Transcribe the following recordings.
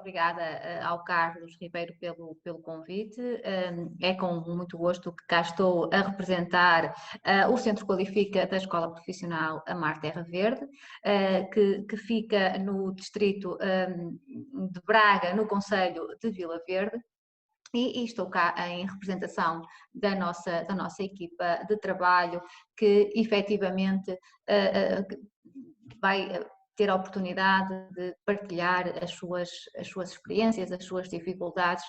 obrigada ao Carlos Ribeiro pelo convite. É com muito gosto que cá estou a representar o Centro Qualifica da Escola Profissional Amar Terra Verde, que fica no distrito de Braga, no concelho de Vila Verde. E estou cá em representação da nossa equipa de trabalho, que efetivamente vai ter a oportunidade de partilhar as suas experiências, as suas dificuldades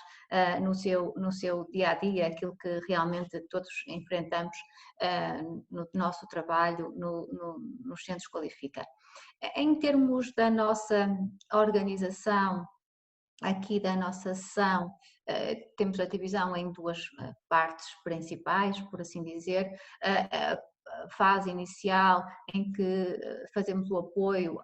no seu dia a dia, aquilo que realmente todos enfrentamos no nosso trabalho nos Centros Qualifica. Em termos da nossa organização, aqui da nossa sessão, temos a divisão em duas partes principais, por assim dizer. A fase inicial em que fazemos o apoio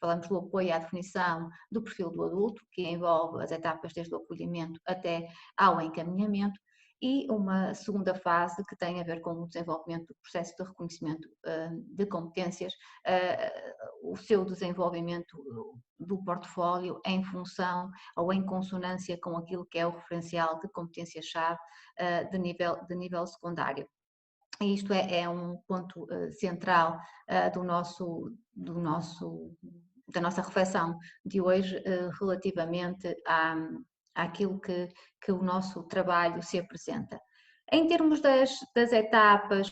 falamos do apoio à definição do perfil do adulto, que envolve as etapas desde o acolhimento até ao encaminhamento, e uma segunda fase que tem a ver com o desenvolvimento do processo de reconhecimento de competências, o seu desenvolvimento do portfólio em função ou em consonância com aquilo que é o referencial de competências-chave de nível secundário. E isto é um ponto central da nossa reflexão de hoje relativamente àquilo que o nosso trabalho se apresenta. Em termos das etapas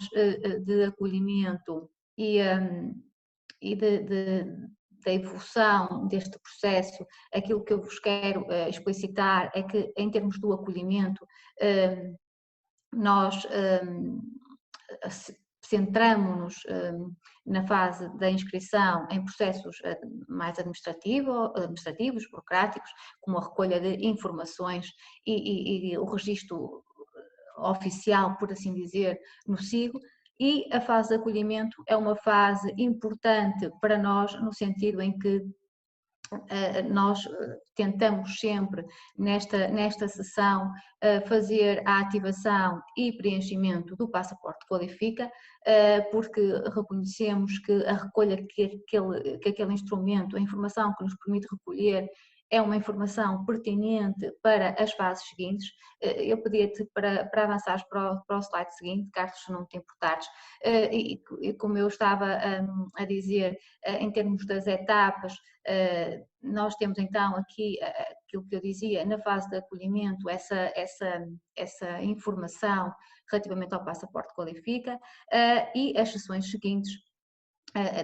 de acolhimento e da evolução deste processo, aquilo que eu vos quero explicitar é que, em termos do acolhimento, nós centramos-nos na fase da inscrição em processos mais administrativos, burocráticos, como a recolha de informações e o registro oficial, por assim dizer, no SIGO, e a fase de acolhimento é uma fase importante para nós, no sentido em que nós tentamos sempre nesta sessão fazer a ativação e preenchimento do passaporte Qualifica, porque reconhecemos que a recolha que aquele instrumento, a informação que nos permite recolher, é uma informação pertinente para as fases seguintes. Eu pedia-te para avançares para o slide seguinte, Carlos, se não te importares, e como eu estava a dizer, em termos das etapas, nós temos então aqui aquilo que eu dizia, na fase de acolhimento, essa informação relativamente ao passaporte Qualifica, e as sessões seguintes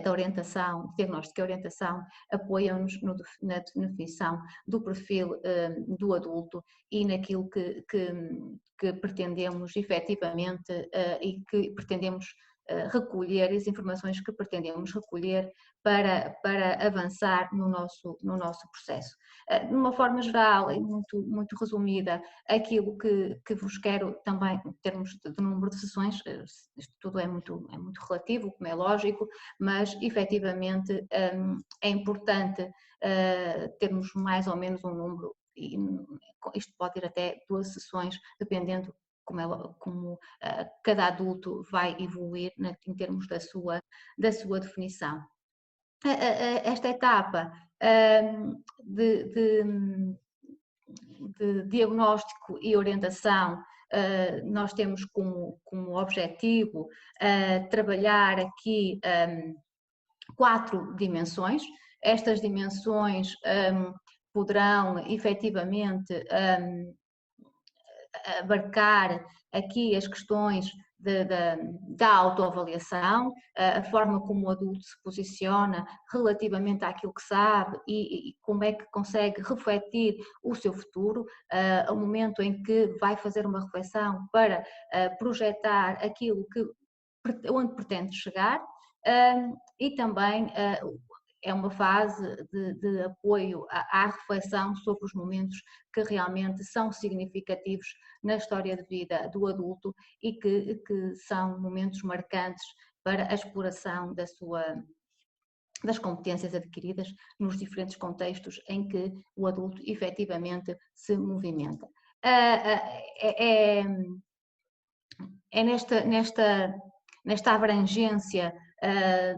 da orientação, diagnóstico e orientação, apoiam-nos na definição do perfil do adulto e naquilo que pretendemos efetivamente e que pretendemos recolher, as informações que pretendemos recolher para avançar no nosso processo. De uma forma geral e muito resumida, aquilo que vos quero também, em termos de número de sessões, isto tudo é muito relativo, como é lógico, mas efetivamente é importante termos mais ou menos um número, e isto pode ir até 2 sessões, dependendo como cada adulto vai evoluir em termos da sua definição. Esta etapa de diagnóstico e orientação, nós temos como objetivo trabalhar aqui 4 dimensões. Estas dimensões poderão efetivamente abarcar aqui as questões da autoavaliação, a forma como o adulto se posiciona relativamente àquilo que sabe e como é que consegue refletir o seu futuro, o momento em que vai fazer uma reflexão para projetar aquilo onde pretende chegar, e também é uma fase de apoio à reflexão sobre os momentos que realmente são significativos na história de vida do adulto e que são momentos marcantes para a exploração das competências adquiridas nos diferentes contextos em que o adulto efetivamente se movimenta. É nesta abrangência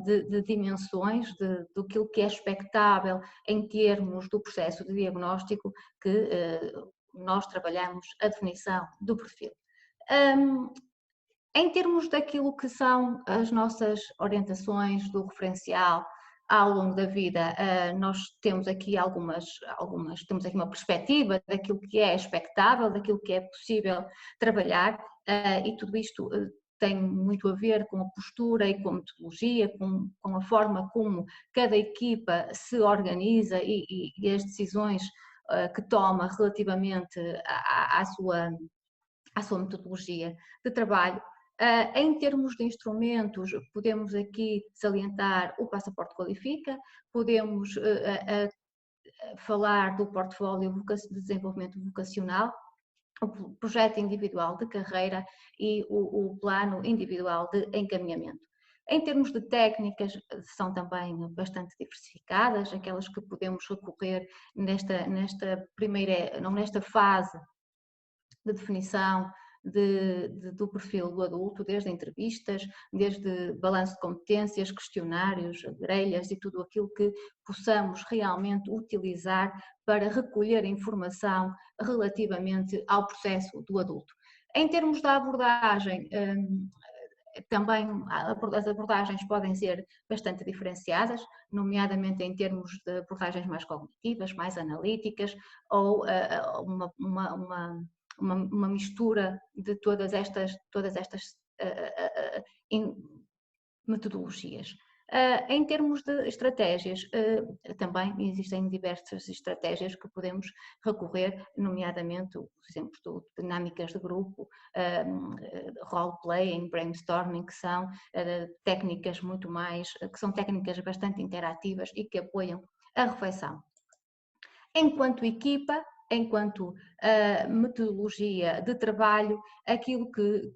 de dimensões do que é expectável em termos do processo de diagnóstico que nós trabalhamos a definição do perfil. Em termos daquilo que são as nossas orientações do referencial ao longo da vida, nós temos aqui temos aqui uma perspectiva daquilo que é expectável, daquilo que é possível trabalhar, e tudo isto tem muito a ver com a postura e com a metodologia, com a forma como cada equipa se organiza e as decisões que toma relativamente à sua metodologia de trabalho. Em termos de instrumentos, podemos aqui salientar o Passaporte Qualifica, podemos falar do portfólio de desenvolvimento vocacional, o projeto individual de carreira e o plano individual de encaminhamento. Em termos de técnicas, são também bastante diversificadas, aquelas que podemos recorrer nesta fase de definição do perfil do adulto, desde entrevistas, desde balanço de competências, questionários, grelhas e tudo aquilo que possamos realmente utilizar para recolher informação relativamente ao processo do adulto. Em termos da abordagem, também as abordagens podem ser bastante diferenciadas, nomeadamente em termos de abordagens mais cognitivas, mais analíticas, ou uma mistura de todas estas metodologias. Em termos de estratégias, também existem diversas estratégias que podemos recorrer, nomeadamente os exemplos de dinâmicas de grupo, role-playing, brainstorming, que são técnicas que são técnicas bastante interativas e que apoiam a reflexão. Enquanto equipa, enquanto metodologia de trabalho, aquilo que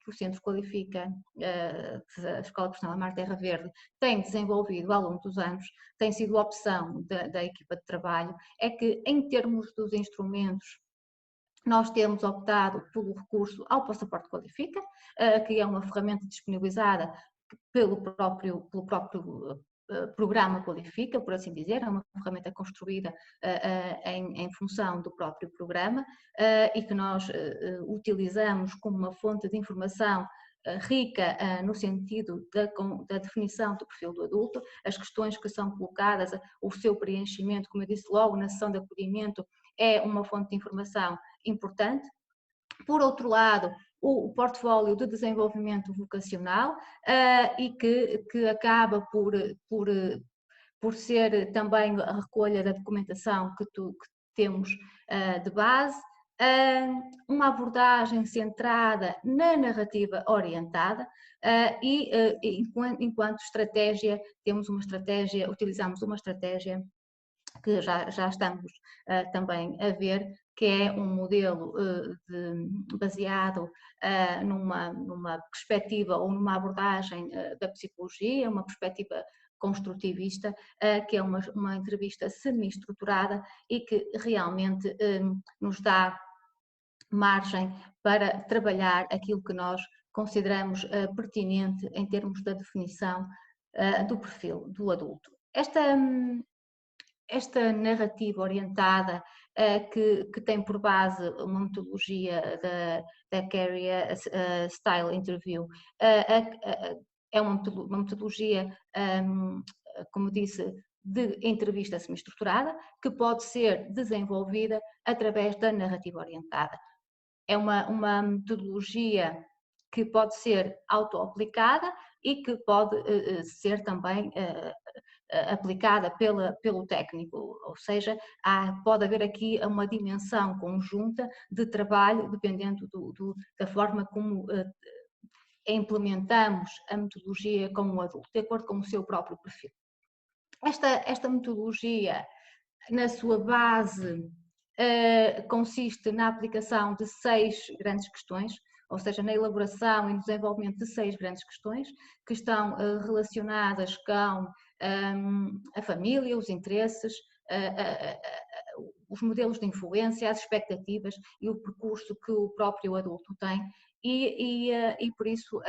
o Centro Qualifica, a Escola Profissional Mar Terra Verde, tem desenvolvido ao longo dos anos, tem sido a opção da equipa de trabalho, é que em termos dos instrumentos, nós temos optado pelo recurso ao Passaporte Qualifica, que é uma ferramenta disponibilizada pelo próprio programa Qualifica, por assim dizer, é uma ferramenta construída em função do próprio programa e que nós utilizamos como uma fonte de informação rica no sentido da definição do perfil do adulto, as questões que são colocadas, o seu preenchimento, como eu disse logo na sessão de acolhimento, é uma fonte de informação importante. Por outro lado, o portfólio de desenvolvimento vocacional e que acaba por ser também a recolha da documentação que temos de base, uma abordagem centrada na narrativa orientada e enquanto estratégia utilizamos uma estratégia que já estamos também a ver, que é um modelo baseado numa perspectiva ou numa abordagem da psicologia, uma perspectiva construtivista, que é uma entrevista semi-estruturada e que realmente nos dá margem para trabalhar aquilo que nós consideramos pertinente em termos da definição do perfil do adulto. Esta narrativa orientada que tem por base uma metodologia da Career Style Interview, é uma metodologia, como disse, de entrevista semi-estruturada, que pode ser desenvolvida através da narrativa orientada. É uma metodologia que pode ser auto-aplicada e que pode ser também aplicada pelo técnico, ou seja, pode haver aqui uma dimensão conjunta de trabalho, dependendo da forma como implementamos a metodologia com o adulto, de acordo com o seu próprio perfil. Esta metodologia, na sua base, consiste na aplicação de 6 grandes questões, ou seja, na elaboração e desenvolvimento de 6 grandes questões que estão relacionadas com a família, os interesses, os modelos de influência, as expectativas e o percurso que o próprio adulto tem e por isso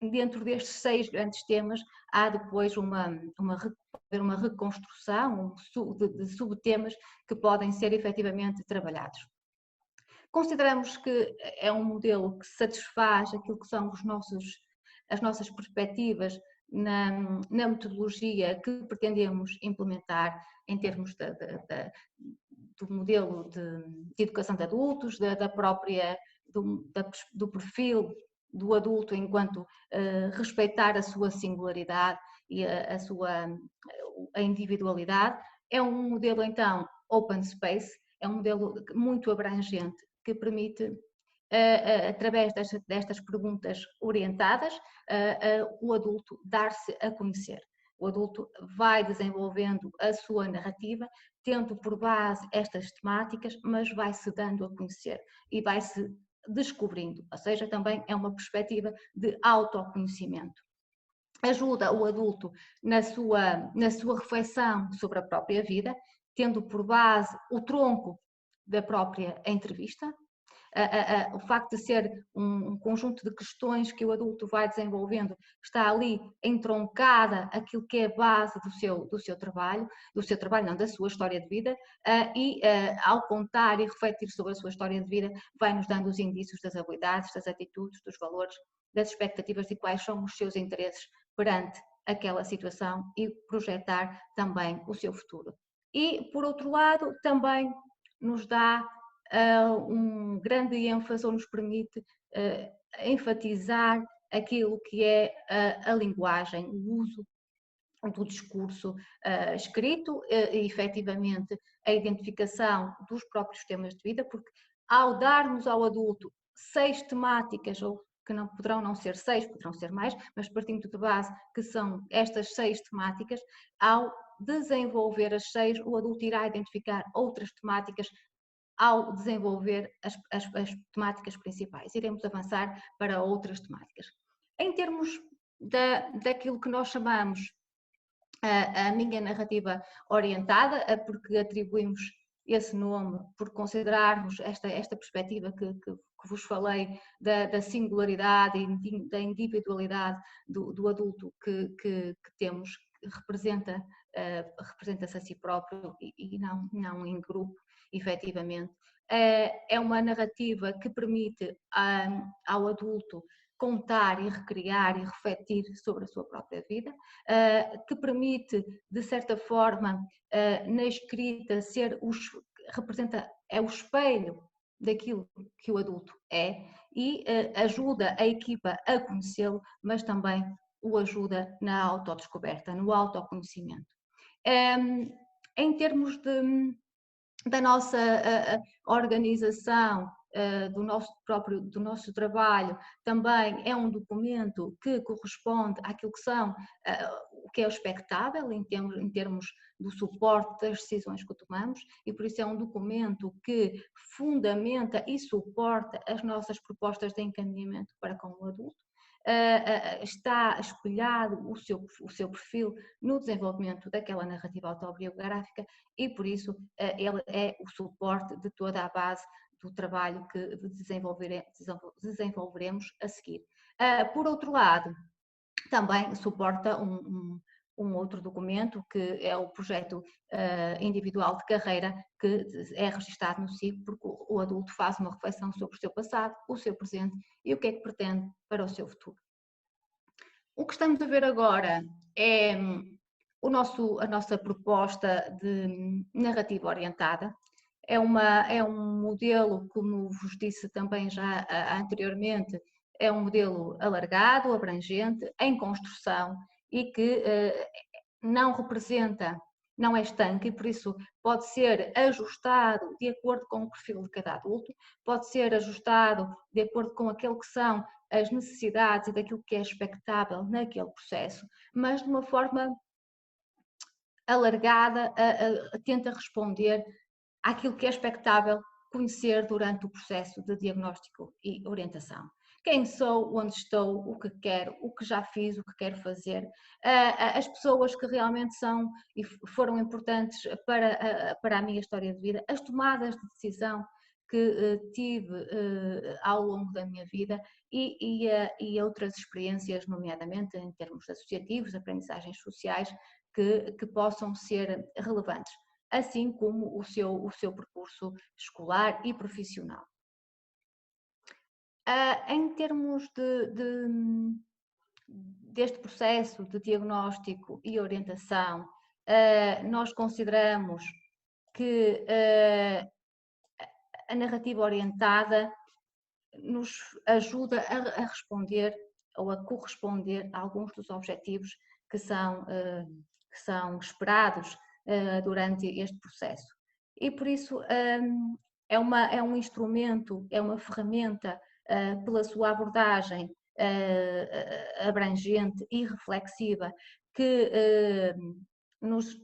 dentro destes 6 grandes temas, há depois uma reconstrução de subtemas que podem ser efetivamente trabalhados. Consideramos que é um modelo que satisfaz aquilo que são as nossas perspectivas na metodologia que pretendemos implementar em termos do modelo de educação de adultos, do perfil do adulto enquanto respeitar a sua singularidade e a individualidade. É um modelo, então, open space, é um modelo muito abrangente que permite, através destas perguntas orientadas, o adulto dar-se a conhecer. O adulto vai desenvolvendo a sua narrativa, tendo por base estas temáticas, mas vai-se dando a conhecer e vai-se descobrindo, ou seja, também é uma perspectiva de autoconhecimento. Ajuda o adulto na sua reflexão sobre a própria vida, tendo por base o tronco da própria entrevista, o facto de ser um conjunto de questões que o adulto vai desenvolvendo está ali entroncada aquilo que é a base do seu trabalho não, da sua história de vida, e ao contar e refletir sobre a sua história de vida vai nos dando os indícios das habilidades, das atitudes, dos valores, das expectativas e quais são os seus interesses perante aquela situação e projetar também o seu futuro. E, por outro lado, também nos dá um grande ênfase ou nos permite enfatizar aquilo que é a linguagem, o uso do discurso escrito e efetivamente a identificação dos próprios temas de vida, porque ao darmos ao adulto 6 temáticas, ou que não poderão não ser 6, poderão ser mais, mas partindo de base que são estas 6 temáticas, ao desenvolver as 6, o adulto irá identificar outras temáticas ao desenvolver as temáticas principais. Iremos avançar para outras temáticas. Em termos daquilo que nós chamamos a minha narrativa orientada, porque atribuímos esse nome por considerarmos esta perspectiva que vos falei da singularidade e da individualidade do adulto que temos, que representa-se a si próprio e não em grupo, efetivamente. É uma narrativa que permite ao adulto contar e recriar e refletir sobre a sua própria vida, que permite, de certa forma, na escrita é o espelho daquilo que o adulto é e ajuda a equipa a conhecê-lo, mas também o ajuda na autodescoberta, no autoconhecimento. Em termos da nossa organização, do nosso trabalho, também é um documento que corresponde àquilo que são o que é expectável em termos do suporte das decisões que tomamos, e por isso é um documento que fundamenta e suporta as nossas propostas de encaminhamento para com o adulto. Está espelhado o seu perfil no desenvolvimento daquela narrativa autobiográfica e por isso ele é o suporte de toda a base do trabalho que desenvolveremos a seguir. Por outro lado, também suporta um outro documento que é o projeto individual de carreira, que é registado no SIC, porque o adulto faz uma reflexão sobre o seu passado, o seu presente e o que é que pretende para o seu futuro. O que estamos a ver agora é a nossa proposta de narrativa orientada. É um modelo, como vos disse também já anteriormente, é um modelo alargado, abrangente, em construção e que não é estanque e por isso pode ser ajustado de acordo com o perfil de cada adulto, pode ser ajustado de acordo com aquilo que são as necessidades e daquilo que é expectável naquele processo, mas de uma forma alargada, tenta responder àquilo que é expectável conhecer durante o processo de diagnóstico e orientação. Quem sou, onde estou, o que quero, o que já fiz, o que quero fazer, as pessoas que realmente são e foram importantes para a minha história de vida, as tomadas de decisão que tive ao longo da minha vida e outras experiências, nomeadamente em termos associativos, aprendizagens sociais, que possam ser relevantes, assim como o seu percurso escolar e profissional. Em termos deste processo de diagnóstico e orientação, nós consideramos que a narrativa orientada nos ajuda a responder ou a corresponder a alguns dos objetivos que são esperados durante este processo. E por isso é um instrumento, é uma ferramenta pela sua abordagem abrangente e reflexiva que nos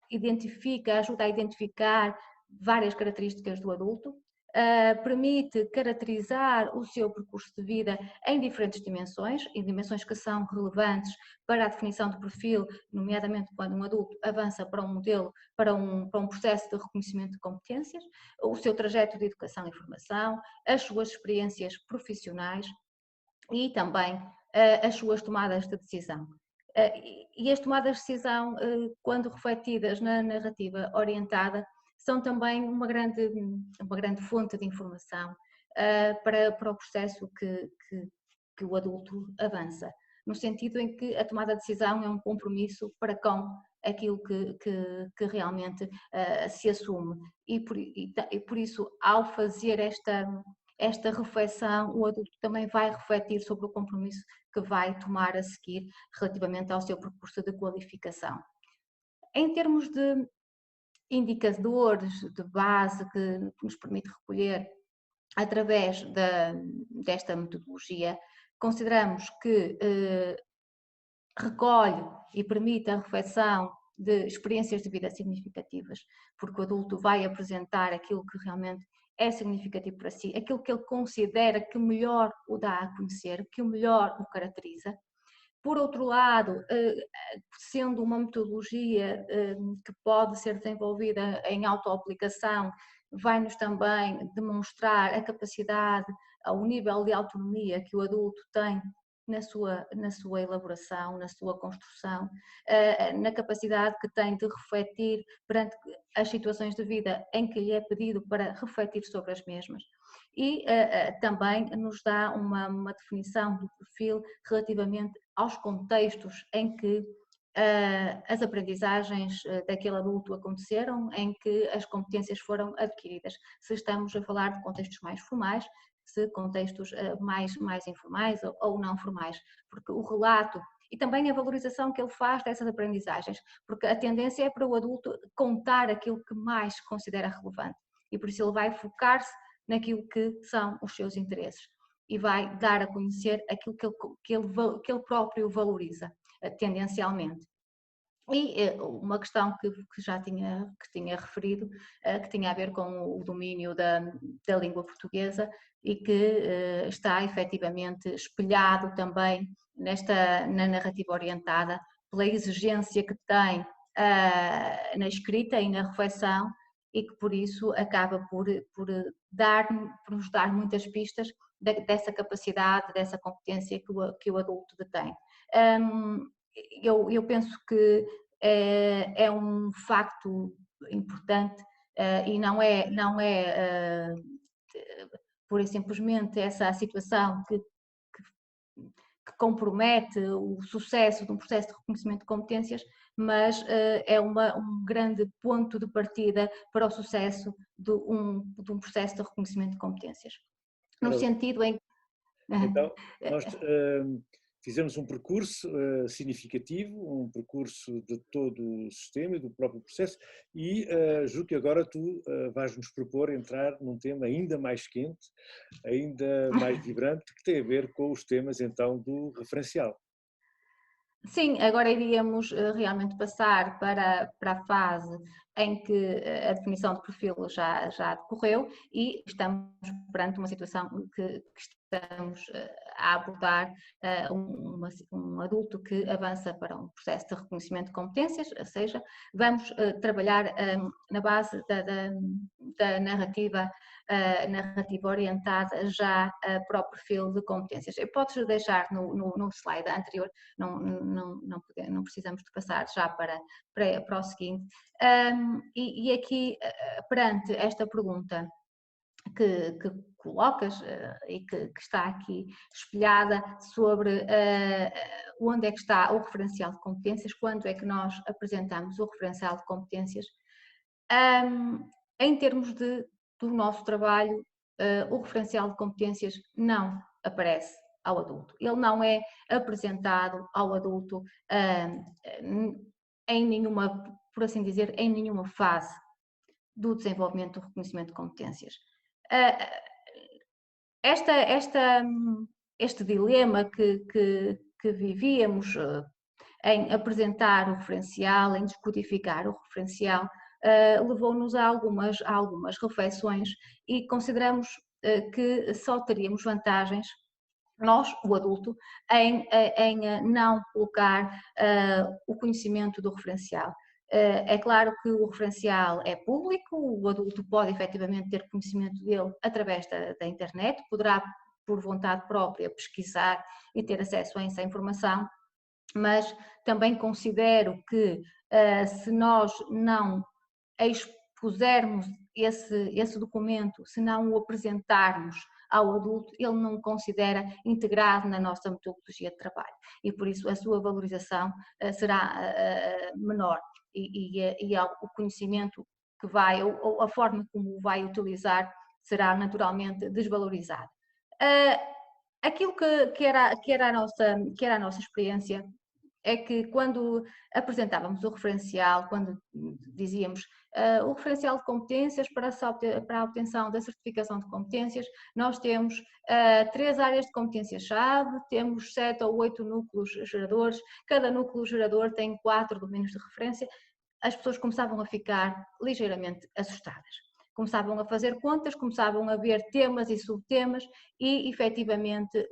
identifica, ajuda a identificar várias características do adulto, permite caracterizar o seu percurso de vida em diferentes dimensões, em dimensões que são relevantes para a definição do perfil, nomeadamente quando um adulto avança para um modelo, para um processo de reconhecimento de competências, o seu trajeto de educação e formação, as suas experiências profissionais e também as suas tomadas de decisão. E as tomadas de decisão, quando refletidas na narrativa orientada, são também uma grande fonte de informação para o processo que o adulto avança, no sentido em que a tomada de decisão é um compromisso para com aquilo que realmente se assume. E por isso, ao fazer esta reflexão, o adulto também vai refletir sobre o compromisso que vai tomar a seguir relativamente ao seu percurso de qualificação. Em termos de indicadores de base que nos permite recolher através desta metodologia, consideramos que recolhe e permite a reflexão de experiências de vida significativas, porque o adulto vai apresentar aquilo que realmente é significativo para si, aquilo que ele considera que melhor o dá a conhecer, que o melhor o caracteriza. Por outro lado, sendo uma metodologia que pode ser desenvolvida em autoaplicação, vai-nos também demonstrar a capacidade, o nível de autonomia que o adulto tem na sua elaboração, na sua construção, na capacidade que tem de refletir perante as situações de vida em que lhe é pedido para refletir sobre as mesmas. E também nos dá uma definição do perfil relativamente aos contextos em que as aprendizagens daquele adulto aconteceram, em que as competências foram adquiridas. Se estamos a falar de contextos mais formais, se contextos mais informais ou não formais, porque o relato e também a valorização que ele faz dessas aprendizagens, porque a tendência é para o adulto contar aquilo que mais considera relevante e por isso ele vai focar-se naquilo que são os seus interesses e vai dar a conhecer aquilo que ele próprio valoriza, tendencialmente. E uma questão que já tinha referido, que tinha a ver com o domínio da língua portuguesa e que está efetivamente espelhado também na narrativa orientada, pela exigência que tem na escrita e na reflexão e que por isso acaba por nos dar muitas pistas dessa capacidade, dessa competência que o adulto detém. Eu penso que é um facto importante e não é pura e simplesmente essa situação que compromete o sucesso de um processo de reconhecimento de competências, mas é um grande ponto de partida para o sucesso de um processo de reconhecimento de competências. No sentido em... Então, nós fizemos um percurso significativo, um percurso de todo o sistema e do próprio processo e julgo que agora tu vais-nos propor entrar num tema ainda mais quente, ainda mais vibrante, que tem a ver com os temas então do referencial. Sim, agora iríamos realmente passar para a fase em que a definição de perfil já decorreu e estamos perante uma situação que estamos a abordar um adulto que avança para um processo de reconhecimento de competências, ou seja, vamos trabalhar na base da narrativa orientada já para o perfil de competências. Podes deixar no slide anterior, não precisamos de passar já para o seguinte. E aqui, perante esta pergunta que colocas e que está aqui espelhada sobre onde é que está o referencial de competências, quando é que nós apresentamos o referencial de competências, em termos do nosso trabalho, o referencial de competências não aparece ao adulto. Ele não é apresentado ao adulto em nenhuma, por assim dizer, em nenhuma fase do desenvolvimento do reconhecimento de competências. Este dilema que vivíamos em apresentar o referencial, em descodificar o referencial, levou-nos a algumas reflexões e consideramos que só teríamos vantagens, nós, o adulto, em não colocar o conhecimento do referencial. É claro que o referencial é público, o adulto pode efetivamente ter conhecimento dele através da internet, poderá, por vontade própria, pesquisar e ter acesso a essa informação, mas também considero que se nós não expusermos esse documento, se não o apresentarmos ao adulto, ele não o considera integrado na nossa metodologia de trabalho e por isso a sua valorização será menor e o conhecimento que vai, ou a forma como o vai utilizar, será naturalmente desvalorizado. Aquilo que era a nossa experiência é que quando apresentávamos o referencial, quando dizíamos o referencial de competências para a obtenção da certificação de competências, nós temos 3 áreas de competência-chave, temos 7 ou 8 núcleos geradores, cada núcleo gerador tem 4 domínios de referência, as pessoas começavam a ficar ligeiramente assustadas. Começavam a fazer contas, começavam a ver temas e subtemas e, efetivamente,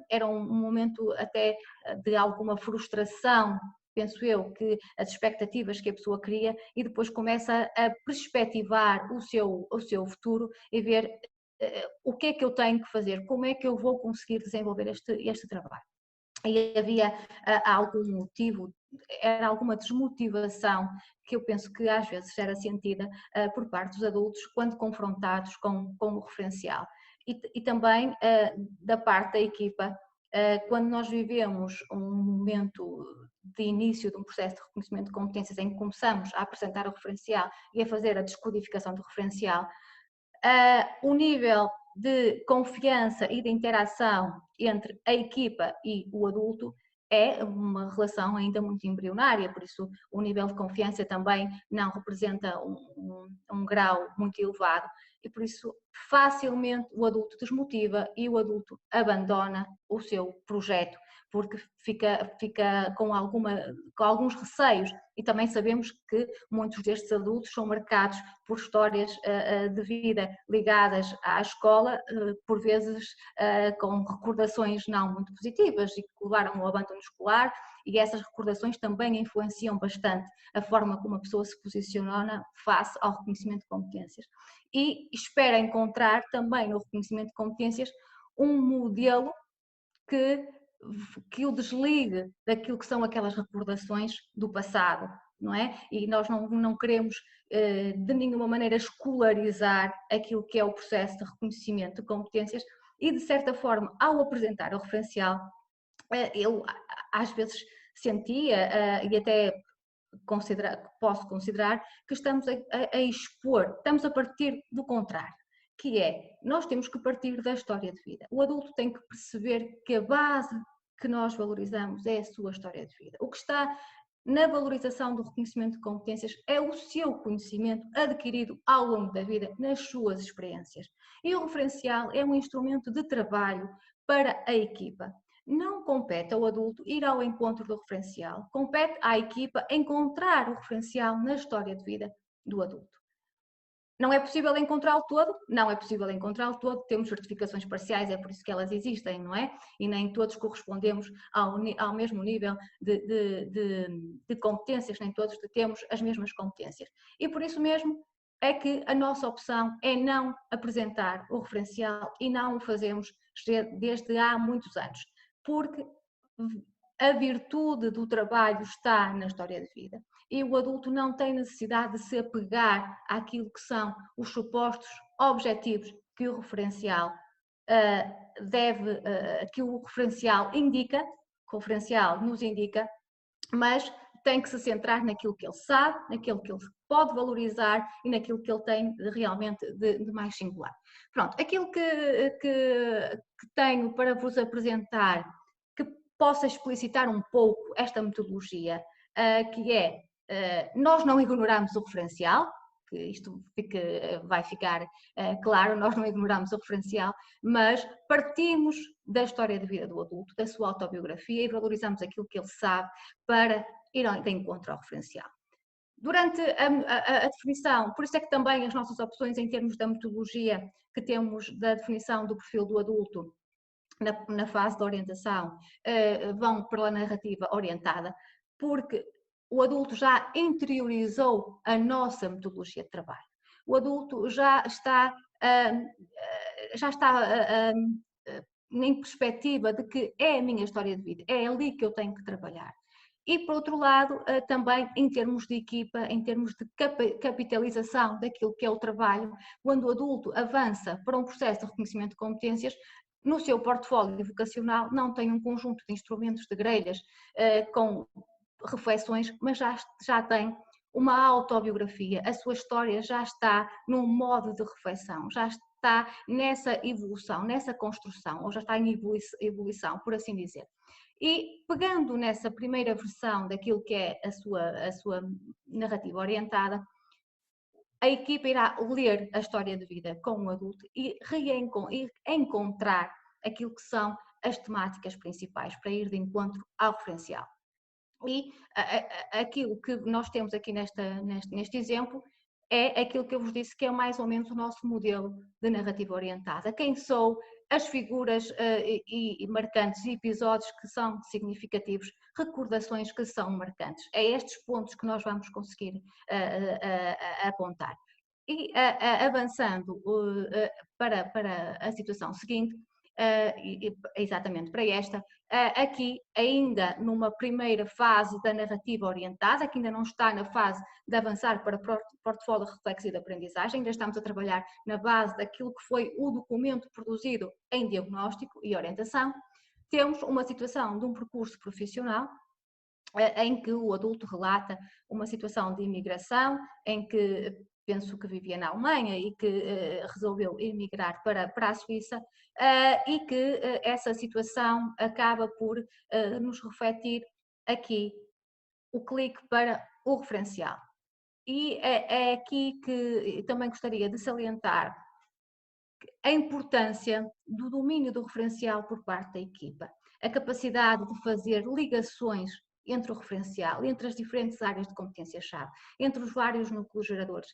era um momento até de alguma frustração, penso eu, que as expectativas que a pessoa cria e depois começa a perspectivar o seu futuro e ver o que é que eu tenho que fazer, como é que eu vou conseguir desenvolver este trabalho. E havia algum motivo, era alguma desmotivação que eu penso que às vezes era sentida por parte dos adultos quando confrontados com o referencial. E também da parte da equipa, quando nós vivemos um momento de início de um processo de reconhecimento de competências em que começamos a apresentar o referencial e a fazer a descodificação do referencial, o nível de confiança e de interação entre a equipa e o adulto é uma relação ainda muito embrionária, por isso o nível de confiança também não representa um grau muito elevado e por isso facilmente o adulto desmotiva e o adulto abandona o seu projeto porque fica com alguns receios e também sabemos que muitos destes adultos são marcados por histórias de vida ligadas à escola, por vezes com recordações não muito positivas e que levaram ao abandono escolar e essas recordações também influenciam bastante a forma como a pessoa se posiciona face ao reconhecimento de competências. E espera encontrar também no reconhecimento de competências um modelo que o desligue daquilo que são aquelas recordações do passado, não é? E nós não queremos de nenhuma maneira escolarizar aquilo que é o processo de reconhecimento de competências e, de certa forma, ao apresentar o referencial, eu às vezes sentia e até posso considerar que estamos a expor, estamos a partir do contrário, que é, nós temos que partir da história de vida. O adulto tem que perceber que a base que nós valorizamos é a sua história de vida. O que está na valorização do reconhecimento de competências é o seu conhecimento adquirido ao longo da vida, nas suas experiências. E o referencial é um instrumento de trabalho para a equipa. Não compete ao adulto ir ao encontro do referencial, compete à equipa encontrar o referencial na história de vida do adulto. Não é possível encontrá-lo todo? Não é possível encontrá-lo todo, temos certificações parciais, é por isso que elas existem, não é? E nem todos correspondemos ao mesmo nível de competências, nem todos temos as mesmas competências. E por isso mesmo é que a nossa opção é não apresentar o referencial e não o fazemos desde há muitos anos, porque a virtude do trabalho está na história de vida e o adulto não tem necessidade de se apegar àquilo que são os supostos objetivos que o referencial que o referencial indica, que o referencial nos indica, mas tem que se centrar naquilo que ele sabe, naquilo que ele pode valorizar e naquilo que ele tem realmente de mais singular. Pronto, aquilo que tenho para vos apresentar, que possa explicitar um pouco esta metodologia, que é, nós não ignoramos o referencial, que isto vai ficar claro, nós não ignoramos o referencial, mas partimos da história de vida do adulto, da sua autobiografia e valorizamos aquilo que ele sabe para ir de encontro ao referencial. Durante a definição, por isso é que também as nossas opções em termos da metodologia que temos da definição do perfil do adulto na fase da orientação vão pela narrativa orientada, porque o adulto já interiorizou a nossa metodologia de trabalho. O adulto já está em perspectiva de que é a minha história de vida, é ali que eu tenho que trabalhar. E, por outro lado, também em termos de equipa, em termos de capitalização daquilo que é o trabalho, quando o adulto avança para um processo de reconhecimento de competências, no seu portfólio vocacional não tem um conjunto de instrumentos de grelhas com reflexões, mas já tem uma autobiografia, a sua história já está num modo de reflexão, já está nessa evolução, nessa construção, ou já está em evolução, por assim dizer. E pegando nessa primeira versão daquilo que é a sua narrativa orientada, a equipa irá ler a história de vida com o adulto e encontrar aquilo que são as temáticas principais para ir de encontro ao referencial. E aquilo que nós temos aqui neste exemplo é aquilo que eu vos disse que é mais ou menos o nosso modelo de narrativa orientada. Quem sou, as figuras e marcantes e episódios que são significativos, recordações que são marcantes. É estes pontos que nós vamos conseguir apontar. E avançando para a situação seguinte, exatamente para esta, aqui ainda numa primeira fase da narrativa orientada, que ainda não está na fase de avançar para portfólio reflexo e de aprendizagem, ainda estamos a trabalhar na base daquilo que foi o documento produzido em diagnóstico e orientação, temos uma situação de um percurso profissional em que o adulto relata uma situação de imigração, em que penso que vivia na Alemanha e que resolveu emigrar para a Suíça e que essa situação acaba por nos refletir aqui o clique para o referencial. E é aqui que também gostaria de salientar a importância do domínio do referencial por parte da equipa, a capacidade de fazer ligações entre o referencial, entre as diferentes áreas de competência-chave, entre os vários núcleos geradores.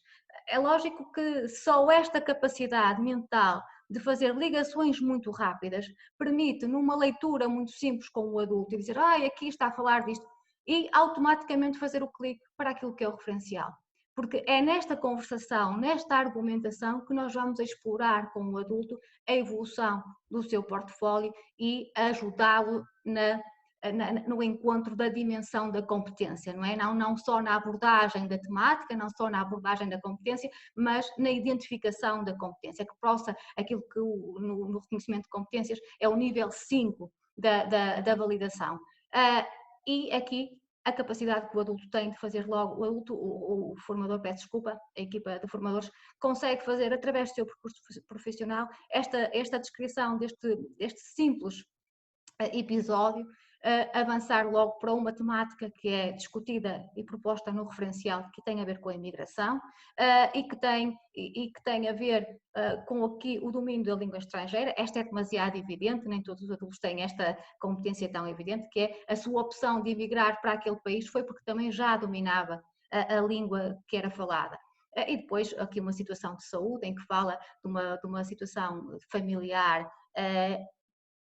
É lógico que só esta capacidade mental de fazer ligações muito rápidas permite, numa leitura muito simples com o adulto, dizer, aqui está a falar disto, e automaticamente fazer o clique para aquilo que é o referencial. Porque é nesta conversação, nesta argumentação, que nós vamos explorar com o adulto a evolução do seu portfólio e ajudá-lo no encontro da dimensão da competência, não é? Não só na abordagem da temática, não só na abordagem da competência, mas na identificação da competência, que possa, aquilo que no reconhecimento de competências é o nível 5 da validação. E aqui a capacidade que o adulto tem de fazer logo, o formador, peço desculpa, a equipa de formadores, consegue fazer através do seu percurso profissional esta descrição deste simples episódio, avançar logo para uma temática que é discutida e proposta no referencial, que tem a ver com a imigração e que tem a ver com aqui o domínio da língua estrangeira. Esta é demasiado evidente, nem todos os adultos têm esta competência tão evidente, que é a sua opção de emigrar para aquele país foi porque também já dominava a língua que era falada. E depois aqui uma situação de saúde em que fala de uma situação familiar,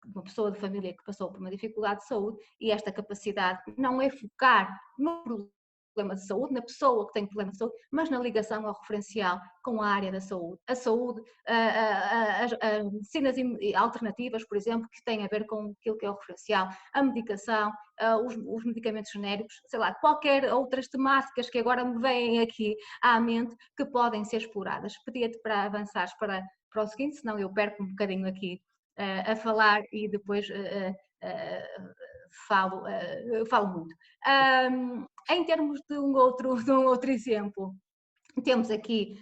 uma pessoa de família que passou por uma dificuldade de saúde, e esta capacidade não é focar no problema de saúde, na pessoa que tem problema de saúde, mas na ligação ao referencial com a área da saúde. A saúde, as medicinas alternativas, por exemplo, que têm a ver com aquilo que é o referencial, a medicação, os medicamentos genéricos, sei lá, qualquer outras temáticas que agora me vêm aqui à mente que podem ser exploradas. Pedia-te para avançares para o seguinte, senão eu perco um bocadinho aqui a falar e depois falo muito. Em termos de um outro exemplo, temos aqui,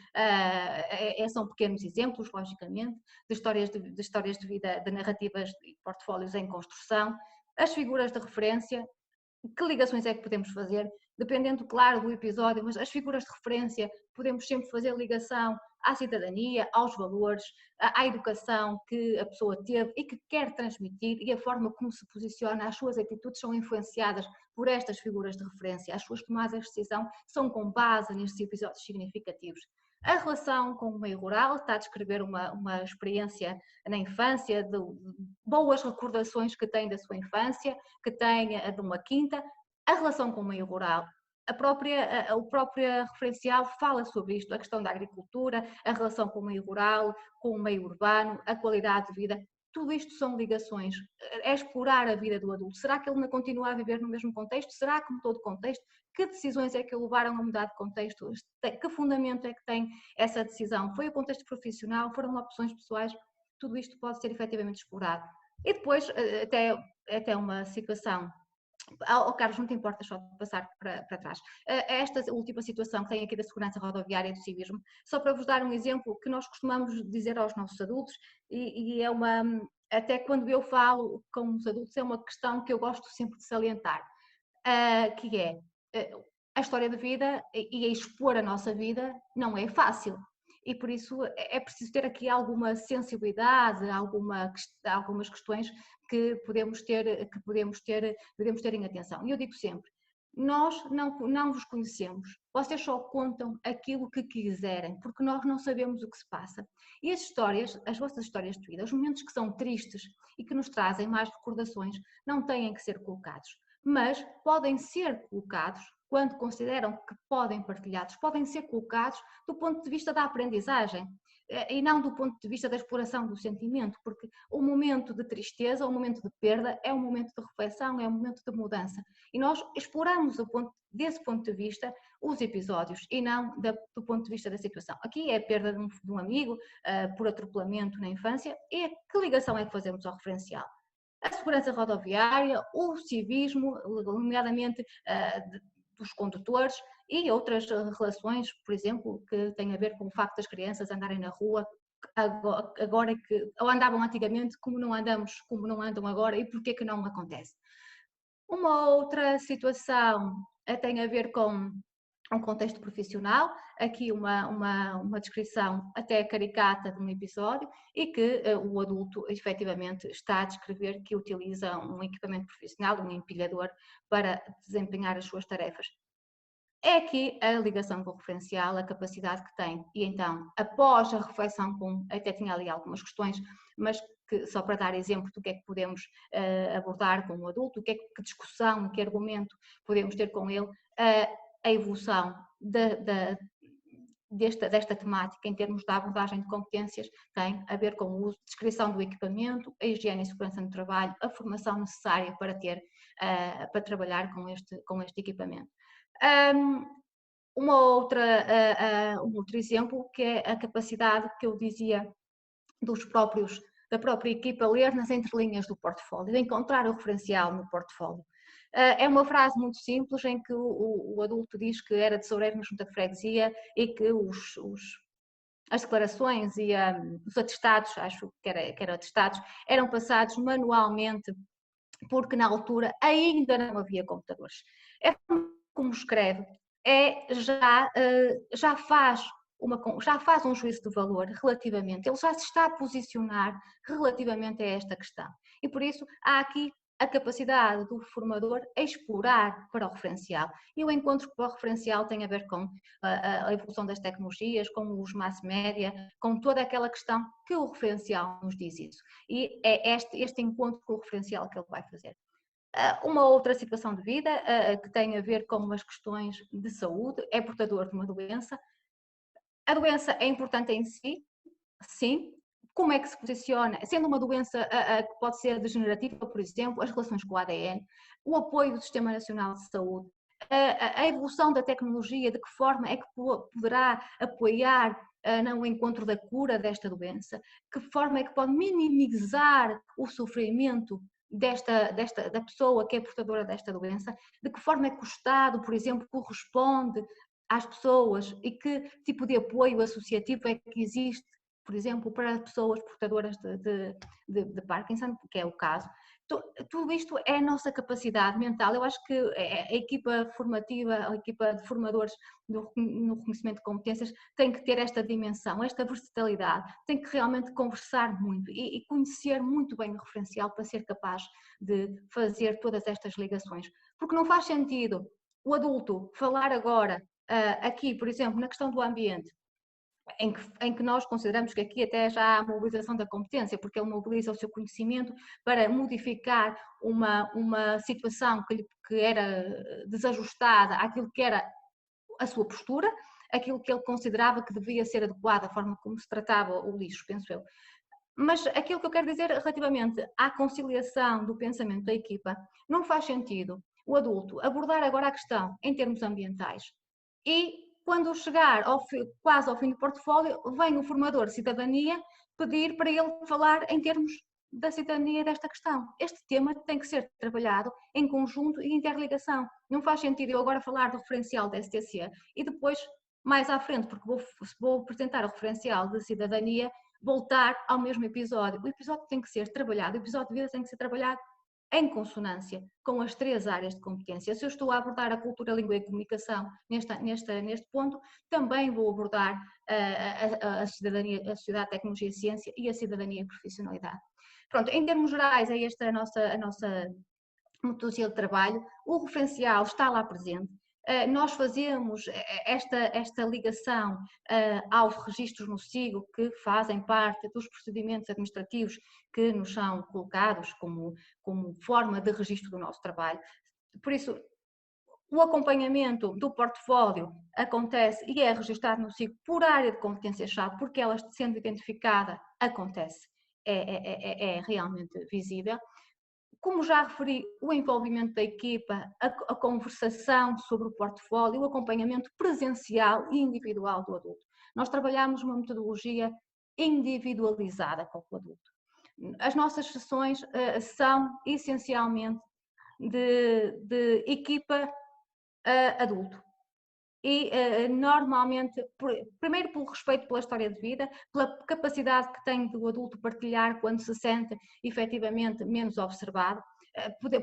são pequenos exemplos, logicamente, de histórias de vida, de narrativas e portfólios em construção, as figuras de referência. Que ligações é que podemos fazer? Dependendo, claro, do episódio, mas as figuras de referência podemos sempre fazer ligação à cidadania, aos valores, à educação que a pessoa teve e que quer transmitir, e a forma como se posiciona, as suas atitudes são influenciadas por estas figuras de referência, as suas tomadas de decisão são com base nestes episódios significativos. A relação com o meio rural está a descrever uma experiência na infância, de boas recordações que tem da sua infância, que tem de uma quinta. A relação com o meio rural, o próprio referencial fala sobre isto, a questão da agricultura, a relação com o meio rural, com o meio urbano, a qualidade de vida. Tudo isto são ligações, é explorar a vida do adulto. Será que ele não continua a viver no mesmo contexto? Será que mudou de contexto? Que decisões é que o levaram a mudar de contexto? Que fundamento é que tem essa decisão? Foi o contexto profissional? Foram opções pessoais? Tudo isto pode ser efetivamente explorado. E depois, até uma situação. Carlos, não te importas só de passar para trás. Esta última situação que tem aqui da segurança rodoviária e do civismo, só para vos dar um exemplo que nós costumamos dizer aos nossos adultos, e é até quando eu falo com os adultos, é uma questão que eu gosto sempre de salientar, que é a história de vida e expor a nossa vida não é fácil. E por isso é preciso ter aqui alguma sensibilidade, algumas questões que podemos ter em atenção. E eu digo sempre, nós não vos conhecemos, vocês só contam aquilo que quiserem, porque nós não sabemos o que se passa. E as histórias, as vossas histórias de vida, os momentos que são tristes e que nos trazem mais recordações, não têm que ser colocados, mas podem ser colocados quando consideram que podem partilhados, podem ser colocados do ponto de vista da aprendizagem e não do ponto de vista da exploração do sentimento, porque o momento de tristeza, o momento de perda é um momento de reflexão, é um momento de mudança. E nós exploramos desse ponto de vista os episódios e não do ponto de vista da situação. Aqui é a perda de um amigo por atropelamento na infância, e que ligação é que fazemos ao referencial? A segurança rodoviária, o civismo, nomeadamente dos condutores, e outras relações, por exemplo, que têm a ver com o facto das crianças andarem na rua agora que ou andavam antigamente, como não andam agora, e porquê que não acontece. Uma outra situação tem a ver com um contexto profissional, aqui uma descrição até caricata de um episódio, e que o adulto efetivamente está a descrever que utiliza um equipamento profissional, um empilhador, para desempenhar as suas tarefas. É aqui a ligação com o referencial, a capacidade que tem. E então, após a reflexão, até tinha ali algumas questões, mas só para dar exemplo do que é que podemos abordar com o adulto, que discussão, que argumento podemos ter com ele, a evolução desta temática em termos da abordagem de competências tem a ver com o uso, descrição do equipamento, a higiene e segurança no trabalho, a formação necessária para trabalhar com este equipamento. Um outro exemplo, que é a capacidade que eu dizia da própria equipa ler nas entrelinhas do portfólio, de encontrar o referencial no portfólio. É uma frase muito simples em que o adulto diz que era tesoureiro na junta de freguesia e que as declarações e os atestados, acho que era atestados, eram passados manualmente, porque na altura ainda não havia computadores. É como escreve, já faz um juízo de valor relativamente, ele já se está a posicionar relativamente a esta questão. E por isso há aqui a capacidade do formador explorar para o referencial. E o encontro para o referencial tem a ver com a evolução das tecnologias, com os mass media, com toda aquela questão que o referencial nos diz isso. E é este encontro com o referencial que ele vai fazer. Uma outra situação de vida que tem a ver com as questões de saúde, é portador de uma doença. A doença é importante em si, sim. Como é que se posiciona? Sendo uma doença que pode ser degenerativa, por exemplo, as relações com o ADN, o apoio do Sistema Nacional de Saúde, a evolução da tecnologia, de que forma é que poderá apoiar no encontro da cura desta doença, que forma é que pode minimizar o sofrimento da pessoa que é portadora desta doença, de que forma é que o Estado, por exemplo, corresponde às pessoas e que tipo de apoio associativo é que existe, por exemplo, para pessoas portadoras de Parkinson, que é o caso. Tudo isto é a nossa capacidade mental. Eu acho que a equipa formativa, a equipa de formadores no reconhecimento de competências tem que ter esta dimensão, esta versatilidade, tem que realmente conversar muito e conhecer muito bem o referencial para ser capaz de fazer todas estas ligações. Porque não faz sentido o adulto falar agora, aqui, por exemplo, na questão do ambiente, em que nós consideramos que aqui até já há mobilização da competência, porque ele mobiliza o seu conhecimento para modificar uma situação que era desajustada àquilo que era a sua postura, aquilo que ele considerava que devia ser adequado, a forma como se tratava o lixo, penso eu. Mas aquilo que eu quero dizer relativamente à conciliação do pensamento da equipa, não faz sentido o adulto abordar agora a questão em termos ambientais e quando chegar quase ao fim do portfólio, vem o formador de cidadania pedir para ele falar em termos da cidadania desta questão. Este tema tem que ser trabalhado em conjunto e interligação. Não faz sentido eu agora falar do referencial da STC e depois, mais à frente, porque vou apresentar o referencial de cidadania, voltar ao mesmo episódio. O episódio tem que ser trabalhado, o episódio de vida tem que ser trabalhado em consonância com as 3 áreas de competência. Se eu estou a abordar a cultura, a língua e a comunicação neste ponto, também vou abordar a cidadania, a sociedade, a tecnologia, a ciência e a cidadania e profissionalidade. Pronto, em termos gerais, é esta a nossa metodologia de trabalho. O referencial está lá presente. Nós fazemos esta ligação aos registros no SIGO, que fazem parte dos procedimentos administrativos que nos são colocados como forma de registro do nosso trabalho. Por isso, o acompanhamento do portfólio acontece e é registado no SIGO por área de competência-chave, porque ela sendo identificada acontece, é realmente visível. Como já referi, o envolvimento da equipa, a conversação sobre o portfólio, o acompanhamento presencial e individual do adulto. Nós trabalhamos uma metodologia individualizada com o adulto. As nossas sessões são essencialmente de equipa adulto. E normalmente, primeiro pelo respeito pela história de vida, pela capacidade que tem do adulto partilhar quando se sente efetivamente menos observado.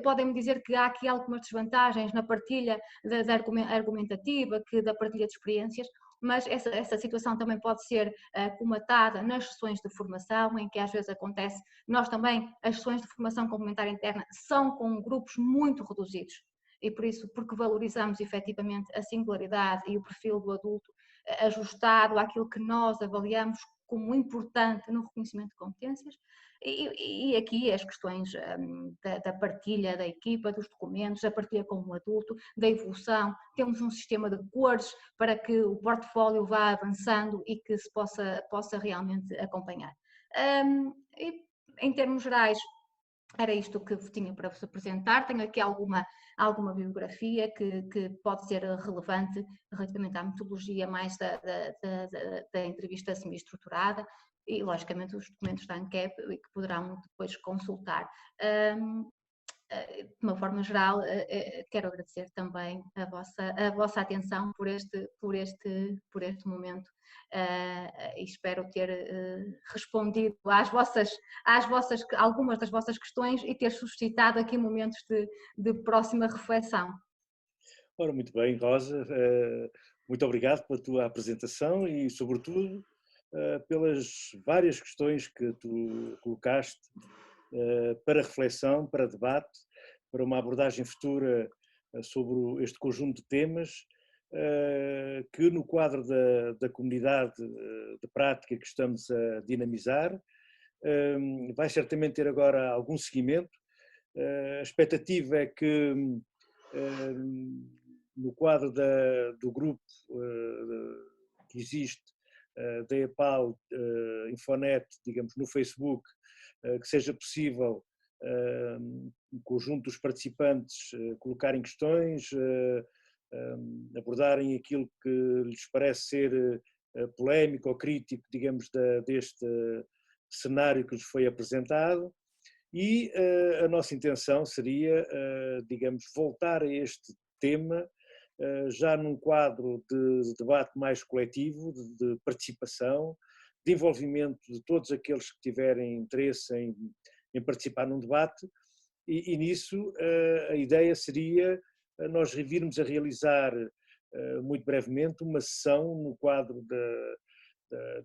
Podem-me dizer que há aqui algumas desvantagens na partilha argumentativa, da partilha de experiências, mas essa situação também pode ser comatada nas sessões de formação, em que às vezes acontece, nós também, as sessões de formação complementar interna são com grupos muito reduzidos. E por isso, porque valorizamos efetivamente a singularidade e o perfil do adulto ajustado àquilo que nós avaliamos como importante no reconhecimento de competências, e aqui as questões da partilha da equipa, dos documentos, da partilha com o adulto, da evolução, temos um sistema de cores para que o portfólio vá avançando e que se possa realmente acompanhar. E em termos gerais, era isto que tinha para vos apresentar. Tenho aqui alguma bibliografia que pode ser relevante relativamente à metodologia mais da entrevista semi-estruturada e, logicamente, os documentos da ANCAP que poderão depois consultar. De uma forma geral, quero agradecer também a vossa atenção por este momento e espero ter respondido algumas das vossas questões e ter suscitado aqui momentos de próxima reflexão. Ora, muito bem, Rosa, muito obrigado pela tua apresentação e, sobretudo, pelas várias questões que tu colocaste para reflexão, para debate, para uma abordagem futura sobre este conjunto de temas, que no quadro da comunidade de prática que estamos a dinamizar, vai certamente ter agora algum seguimento. A expectativa é que no quadro do grupo que existe, da EPAL, Infonet, digamos, no Facebook, que seja possível um conjunto dos participantes colocarem questões, abordarem aquilo que lhes parece ser polémico ou crítico, digamos, deste cenário que lhes foi apresentado. E a nossa intenção seria, digamos, voltar a este tema já num quadro de debate mais coletivo, de participação, de envolvimento de todos aqueles que tiverem interesse em participar num debate, e nisso a ideia seria nós virmos a realizar muito brevemente uma sessão no quadro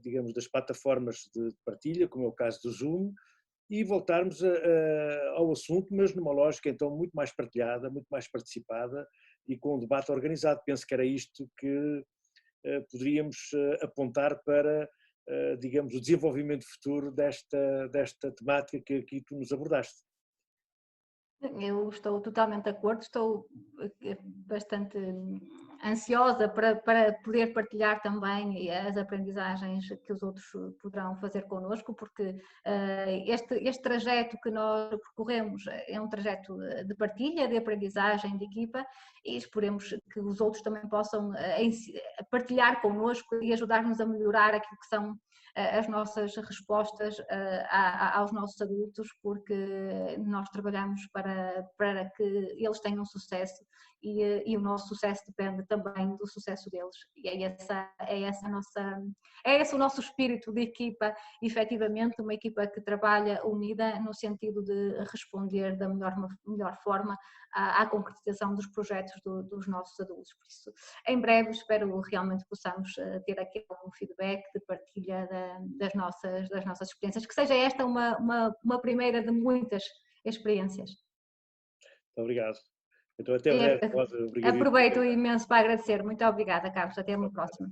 digamos, das plataformas de partilha, como é o caso do Zoom, e voltarmos ao assunto, mas numa lógica então muito mais partilhada, muito mais participada e com um debate organizado. Penso que era isto que poderíamos apontar para, digamos, o desenvolvimento futuro desta temática que aqui tu nos abordaste. Eu estou totalmente de acordo, estou bastante ansiosa para poder partilhar também as aprendizagens que os outros poderão fazer connosco, porque este trajeto que nós percorremos é um trajeto de partilha, de aprendizagem, de equipa, e esperemos que os outros também possam partilhar connosco e ajudar-nos a melhorar aquilo que são as nossas respostas aos nossos adultos, porque nós trabalhamos para que eles tenham sucesso e o nosso sucesso depende também do sucesso deles. E é esse o nosso espírito de equipa, efetivamente, uma equipa que trabalha unida no sentido de responder da melhor forma à concretização dos projetos dos nossos adultos. Por isso, em breve, espero realmente possamos ter aqui algum feedback de partilha das nossas experiências, que seja esta uma primeira de muitas experiências. Obrigado. Então até breve, Rosa. Obrigado. Aproveito imenso para agradecer. Muito obrigada, Carlos. Até uma próxima.